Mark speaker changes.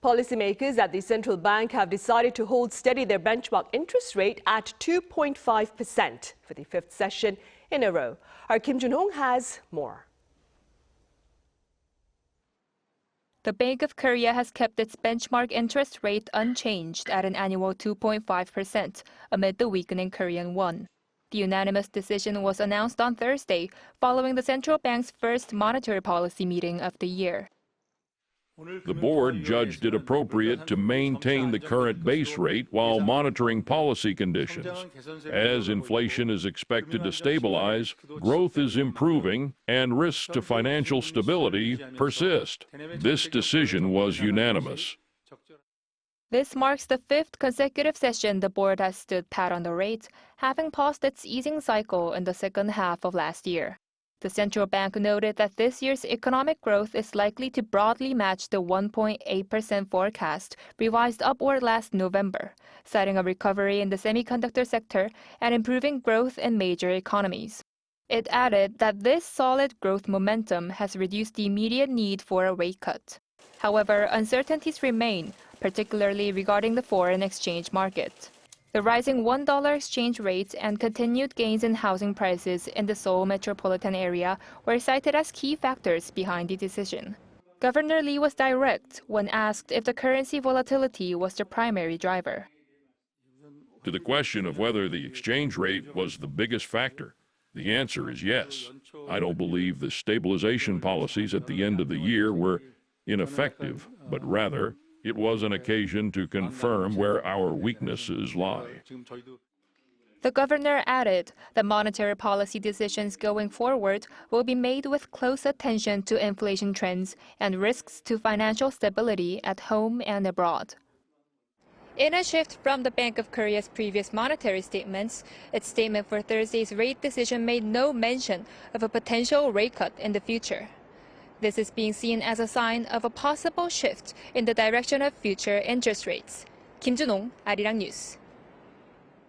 Speaker 1: Policymakers at the central bank have decided to hold steady their benchmark interest rate at 2.5% for the fifth session in a row. Our Kim Jun-hong has more.
Speaker 2: The Bank of Korea has kept its benchmark interest rate unchanged at an annual 2.5% amid the weakening Korean won. The unanimous decision was announced on Thursday, following the central bank's first monetary policy meeting of the year.
Speaker 3: The board judged it appropriate to maintain the current base rate while monitoring policy conditions. As inflation is expected to stabilize, growth is improving, and risks to financial stability persist. This decision was unanimous.
Speaker 2: This marks the fifth consecutive session the board has stood pat on the rate, having paused its easing cycle in the second half of last year. The central bank noted that this year's economic growth is likely to broadly match the 1.8% forecast revised upward last November, citing a recovery in the semiconductor sector and improving growth in major economies. It added that this solid growth momentum has reduced the immediate need for a rate cut. However, uncertainties remain, particularly regarding the foreign exchange market. The rising $1 exchange rate and continued gains in housing prices in the Seoul metropolitan area were cited as key factors behind the decision. Governor Lee was direct when asked if the currency volatility was the primary driver.
Speaker 3: To the question of whether the exchange rate was the biggest factor, the answer is yes. I don't believe the stabilization policies at the end of the year were ineffective, but rather it was an occasion to confirm where our weaknesses lie.
Speaker 2: The governor added that monetary policy decisions going forward will be made with close attention to inflation trends and risks to financial stability at home and abroad. In a shift from the Bank of Korea's previous monetary statements, its statement for Thursday's rate decision made no mention of a potential rate cut in the future. This is being seen as a sign of a possible shift in the direction of future interest rates. Kim Jun-hong, ArirangNews.